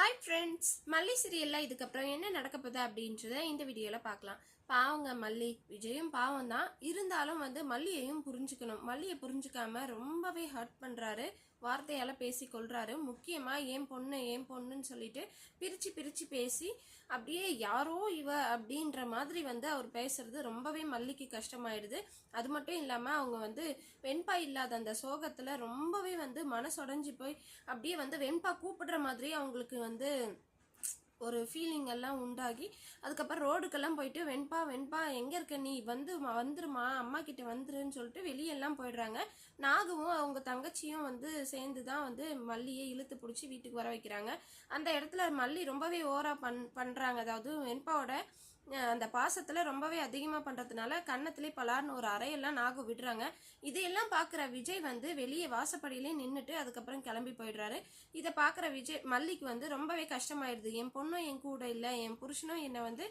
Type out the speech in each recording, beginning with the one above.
Hi friends, மல்லி சீரியலில் இதுக்கப்புறம் என்ன நடக்க போகுது அப்படின்றத இந்த வீடியோவில் பார்க்கலாம். பாவங்க மல்லி, விஜயும் பாவம் தான், இருந்தாலும் மல்லியையும் புரிஞ்சுக்கணும். மல்லியை புரிஞ்சுக்காம ரொம்பவே ஹர்ட் பண்ணுறாரு, வார்த்தையால் பேசி கொள்றாரு. முக்கியமாக என் பொண்ணுன்னு சொல்லிட்டு பிரித்து பிரித்து பேசி அப்படியே யாரோ இவ அப்படின்ற மாதிரி அவர் பேசுறது ரொம்பவே மல்லிக்கு கஷ்டமாயிடுது. அது மட்டும் இல்லாமல் அவங்க வெண்பா இல்லாத அந்த சோகத்தில் ரொம்பவே மனசொடைஞ்சு போய் அப்படியே வெண்பா கூப்பிடுற மாதிரி அவங்களுக்கு ஒரு ஃபீலிங் எல்லாம் உண்டாகி அதுக்கப்புறம் ரோடுக்கெல்லாம் போயிட்டு வெண்பா வெண்பா எங்கே இருக்க நீ வந்துருமா அம்மா கிட்ட வந்துருன்னு சொல்லிட்டு வெளியெல்லாம் போயிடுறாங்க. நாகவும் அவங்க தங்கச்சியும் சேர்ந்து தான் மல்லியை இழுத்து பிடிச்சி வீட்டுக்கு வர வைக்கிறாங்க. அந்த இடத்துல மல்லி ரொம்பவே ஓவரா பண்ணுறாங்க. அதாவது வெண்பாவோட அந்த பாசத்தில் ரொம்பவே அதிகமாக பண்ணுறதுனால கன்னத்திலே பலார்னு ஒரு அறையெல்லாம் நாகம் விடுறாங்க. இதையெல்லாம் பார்க்குற விஜய் வெளியே வாசப்படியிலே நின்றுட்டு அதுக்கப்புறம் கிளம்பி போயிடுறாரு. இதை பார்க்குற மல்லிக்கு ரொம்பவே கஷ்டமாயிடுது. என் பொண்ணும் என் கூட இல்லை, என் புருஷனும் என்னை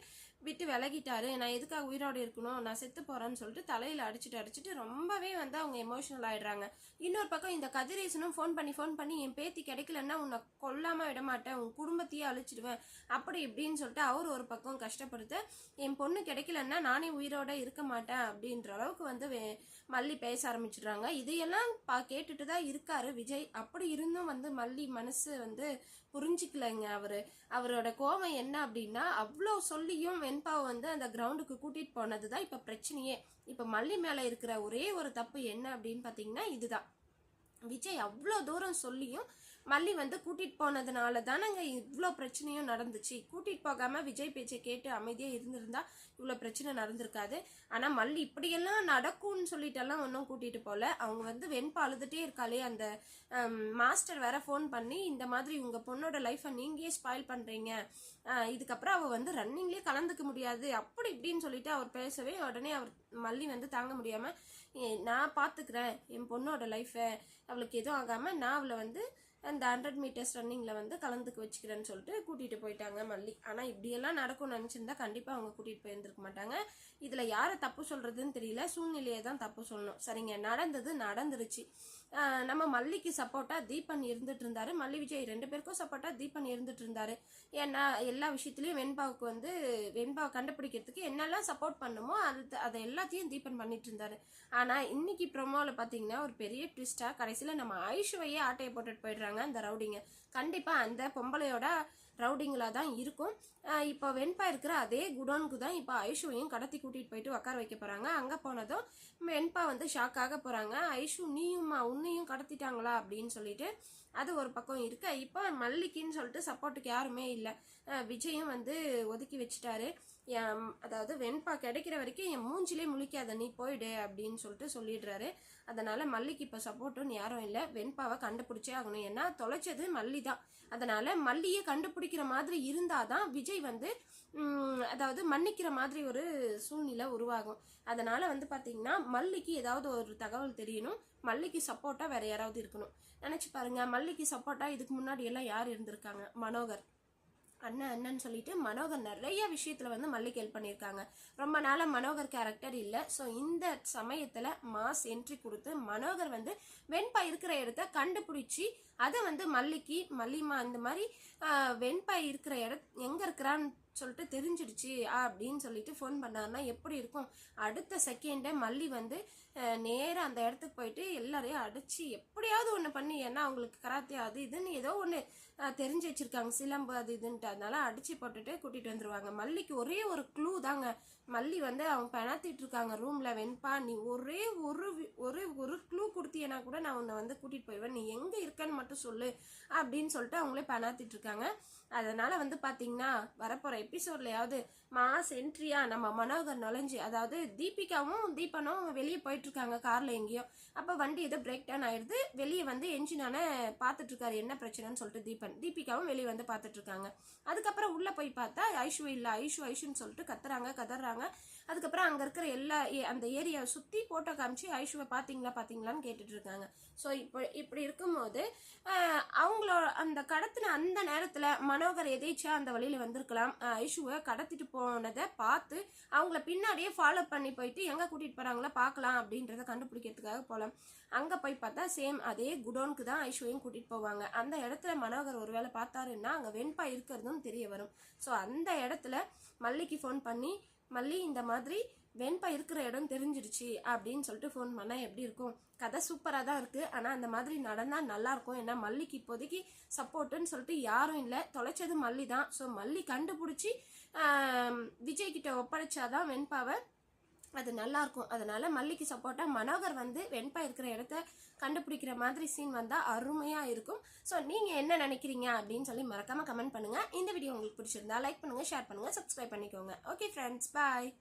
விட்டு விலகிட்டாரு, நான் எதுக்காக உயிரோடு இருக்கணும், நான் செத்து போகிறேன்னு சொல்லிட்டு தலையில் அடிச்சுட்டு ரொம்பவே அவங்க எமோஷனல் ஆகிடுறாங்க. இன்னொரு பக்கம் இந்த கதிரேசனும் ஃபோன் பண்ணி என் பேத்தி கிடைக்கலன்னா உன்னை கொல்லாமல் விட மாட்டேன், உன் குடும்பத்தையே அழிச்சிடுவேன் அப்படி இப்படின்னு சொல்லிட்டு அவர் ஒரு பக்கம் கஷ்டப்படுத்த, என் பொண்ணு கிடைக்கலன்னா நானே உயிரோட இருக்க மாட்டேன் அப்படின்ற அளவுக்கு மல்லி பேச ஆரம்பிச்சிடுறாங்க. இதையெல்லாம் கேட்டுட்டு தான் இருக்காரு விஜய். அப்படி இருந்தும் மல்லி மனசு புரிஞ்சிக்கலைங்க. அவரோட கோபம் என்ன அப்படின்னா, அவ்வளோ சொல்லியும் வெண்பாவை அந்த கிரவுண்டுக்கு கூட்டிட்டு போனதுதான் இப்ப பிரச்சனையே. இப்ப மல்லி மேல இருக்கிற ஒரே ஒரு தப்பு என்ன அப்படின்னு பாத்தீங்கன்னா இதுதான். விஜய் அவ்வளோ தூரம் சொல்லியும் மல்லி கூட்டிட்டு போனதுனால தானங்க இவ்வளோ பிரச்சனையும் நடந்துச்சு. கூட்டிட்டு போகாம விஜய் பேச்சை கேட்டு அமைதியா இருந்திருந்தா இவ்வளோ பிரச்சனை நடந்திருக்காது. ஆனா மல்லி இப்படியெல்லாம் நடக்கும்னு சொல்லிட்டெல்லாம் ஒன்றும் கூட்டிட்டு போல. அவங்க வெண்பா அழுதுட்டே இருக்காளே, அந்த மாஸ்டர் வேற ஃபோன் பண்ணி இந்த மாதிரி உங்க பொண்ணோட லைஃபை நீங்களே ஸ்பாயில் பண்றீங்க, இதுக்கப்புறம் அவ ரன்னிங்லேயே கலந்துக்க முடியாது அப்படி இப்படின்னு சொல்லிட்டு அவர் பேசவே உடனே அவர் மல்லி தாங்க முடியாம, நான் பாத்துக்கிறேன் என் பொண்ணோட லைஃபை, அவளுக்கு எதுவும் ஆகாம நான் அவளை அந்த 100 மீட்டர்ஸ் ரன்னிங்கில் கலந்துக்க வச்சுக்கிறேன்னு சொல்லிட்டு கூட்டிகிட்டு போயிட்டாங்க மல்லி. ஆனால் இப்படியெல்லாம் நடக்கும்னு நினச்சிருந்தா கண்டிப்பாக அவங்க கூட்டிகிட்டு போயிருந்துருக்க மாட்டாங்க. இதில் யாரை தப்பு சொல்கிறதுன்னு தெரியல, சூழ்நிலையை தான் தப்பு சொல்லணும். சரிங்க, நடந்துருச்சு. நம்ம மல்லிக்கு சப்போர்ட்டாக தீபன் இருந்துட்டு இருந்தாரு, மல்லி விஜய் 2 பேருக்கும் சப்போர்ட்டாக தீபன் இருந்துட்டு இருந்தாரு. ஏன்னா எல்லா விஷயத்துலையும் வெண்பாவுக்கு வெண்பாவை கண்டுபிடிக்கிறதுக்கு என்னெல்லாம் சப்போர்ட் பண்ணுமோ அதை எல்லாத்தையும் தீபன் பண்ணிட்டு இருந்தாரு. ஆனால் இன்னைக்கு ப்ரொமோவில் பார்த்தீங்கன்னா ஒரு பெரிய ட்விஸ்டாக கடைசியில் நம்ம ஐஷுவையே ஆட்டையை போட்டுட்டு போயிடுறாங்க அந்த ரவுடிங்க. கண்டிப்பா அந்த பொம்பளையோட ரவுடிங்களா தான் இருக்கும். இப்போ வெண்பா இருக்கிற அதே குடோனுக்கு தான் இப்போ ஐஷுவையும் கடத்தி கூட்டிட்டு போயிட்டு உட்கார வைக்க போறாங்க. அங்க போனதும் வெண்பா ஷாக் ஆக போறாங்க. ஐஷு நீயும்மா, உன்னையும் கடத்திட்டாங்களா அப்படின்னு சொல்லிட்டு. அது ஒரு பக்கம் இருக்கு. இப்போ மல்லிக்குன்னு சொல்லிட்டு சப்போர்ட்டுக்கு யாருமே இல்லை. விஜயும் ஒதுக்கி வச்சுட்டாரு. அதாவது வெண்பா கிடைக்கிற வரைக்கும் என் மூஞ்சிலே முழிக்காத, நீ போயிடு அப்படின்னு சொல்லிட்டு சொல்லிடுறாரு. அதனால மல்லிக்கு இப்போ சப்போர்ட்டுன்னு யாரும் இல்லை. வெண்பாவை கண்டுபிடிச்சே ஆகணும், ஏன்னா தொலைச்சது மல்லி தான். அதனால மல்லியை கண்டுபிடிக்கிற மாதிரி இருந்தாதான் விஜய் அதாவது மன்னிக்கிற மாதிரி ஒரு சூழ்நிலை உருவாகும். அதனால பாத்தீங்கன்னா மல்லிக்கு ஏதாவது ஒரு தகவல் தெரியணும், மல்லிக்கு சப்போர்ட்டா வேற யாராவது இருக்கணும். நினைச்சு பாருங்க, மல்லிக்கு சப்போர்ட்டா இதுக்கு முன்னாடி எல்லாம் யார் இருந்திருக்காங்க? மனோகர் அண்ணன் சொல்லிட்டு மனோகர் நிறைய விஷயத்துல மல்லிக்கு ஹெல்ப் பண்ணியிருக்காங்க. ரொம்ப நாளா மனோகர் கேரக்டர் இல்லை. ஸோ இந்த சமயத்துல மாஸ் என்ட்ரி கொடுத்து மனோகர் வெண்பா இருக்கிற இடத்த கண்டுபிடிச்சி அதை மல்லிக்கு மல்லிமா இந்த மாதிரி வெண்பா இருக்கிற எங்க இருக்கிறான்னு சொல்லிட்டு தெரிஞ்சிடுச்சு அப்படின்னு சொல்லிட்டு ஃபோன் பண்ணாருன்னா எப்படி இருக்கும்? அடுத்த செகண்டே மல்லி நேராக அந்த இடத்துக்கு போயிட்டு எல்லாரையும் அடிச்சு எப்படியாவது ஒன்று பண்ணி, ஏன்னா அவங்களுக்கு கராத்தே அது இதுன்னு ஏதோ ஒன்று தெரிஞ்சு வச்சிருக்காங்க, சிலம்பு அது இதுன்ட்டு, அதனால அடிச்சு போட்டுட்டு கூட்டிட்டு வந்துருவாங்க. மல்லிக்கு ஒரே ஒரு க்ளூ தாங்க. மல்லி அவங்க பெணாத்திட்டு இருக்காங்க ரூம்ல, வெண்பா நீ ஒரே ஒரு க்ளூ கொடுத்தியனா கூட நான் உன்னை கூட்டிட்டு போயிடுவேன், நீ எங்க இருக்கன்னு மட்டும் சொல்லு அப்படின்னு சொல்லிட்டு அவங்களே பெணாத்திட்டு இருக்காங்க. அதனால பாத்தீங்கன்னா வரப்போற எபிசோட்லயாவது மாஸ் என்ட்ரியா நம்ம மனோகர் நுழைஞ்சு, அதாவது தீபிகாவும் தீபனும் வெளியே போயிட்டு இருக்காங்க கார்ல எங்கேயோ. அப்ப வண்டி ஏதோ பிரேக் டவுன் ஆயிடுது. வெளியே என்ஜினான பாத்துட்டு இருக்காரு என்ன பிரச்சனைன்னு சொல்லிட்டு தீபிகாவும் வெளியே பாத்துட்டு இருக்காங்க. அதுக்கப்புறம் உள்ள போய் பார்த்தா ஐஷு இல்ல, ஐஷுன்னு சொல்லிட்டு கதறாங்க. அதுக்கப்புறம் அங்க இருக்கிற எல்லா அந்த ஏரியாவை சுத்தி போட்டோ காமிச்சு ஐஷுவை பாத்தீங்களான்னு கேட்டுட்டு இருக்காங்க. ஸோ இப்படி இருக்கும்போது அவங்களோட அந்த கடத்தின அந்த நேரத்துல மனோகர் எதேச்சா அந்த வழியில வந்திருக்கலாம். ஐஷுவை கடத்திட்டு போனதை பார்த்து அவங்கள பின்னாடியே ஃபாலோ பண்ணி போயிட்டு எங்கே கூட்டிகிட்டு போகிறாங்களோ பார்க்கலாம் அப்படின்றத கண்டுபிடிக்கிறதுக்காக போகலாம். அங்கே போய் பார்த்தா சேம் அதே குடோனுக்கு தான் ஐஷுவையும் கூட்டிகிட்டு போவாங்க. அந்த இடத்துல மனோகர் ஒருவேளை பார்த்தாருன்னா அங்கே வெண்பா இருக்கிறதும் தெரிய வரும். ஸோ அந்த இடத்துல மல்லிக்கு ஃபோன் பண்ணி, மல்லி இந்த மாதிரி வெண்பா இருக்கிற இடம் தெரிஞ்சிருச்சு அப்படின்னு சொல்லிட்டு ஃபோன் பண்ணால் எப்படி இருக்கும்? கதை சூப்பராக தான் இருக்குது. ஆனால் அந்த மாதிரி நடந்தால் நல்லாயிருக்கும். ஏன்னா மல்லிக்கு இப்போதைக்கு சப்போர்ட்டுன்னு சொல்லிட்டு யாரும் இல்லை. தொலைச்சது மல்லி தான். ஸோ மல்லி கண்டுபிடிச்சி விஜய்கிட்ட ஒப்படைச்சாதான் வெண்பாவை அது நல்லாயிருக்கும். அதனால மல்லிக்கு சப்போர்ட்டாக மனோகர் வந்து வெண்பா இருக்கிற இடத்த கண்டுபிடிக்கிற மாதிரி சீன் வந்தால் அருமையாக இருக்கும். ஸோ நீங்கள் என்ன நினைக்கிறீங்க அப்படின்னு சொல்லி மறக்காமல் கமெண்ட் பண்ணுங்கள். இந்த வீடியோ உங்களுக்கு பிடிச்சிருந்தா லைக் பண்ணுங்கள், ஷேர் பண்ணுங்கள், சப்ஸ்கிரைப் பண்ணிக்கோங்க. ஓகே ஃப்ரெண்ட்ஸ், பாய்.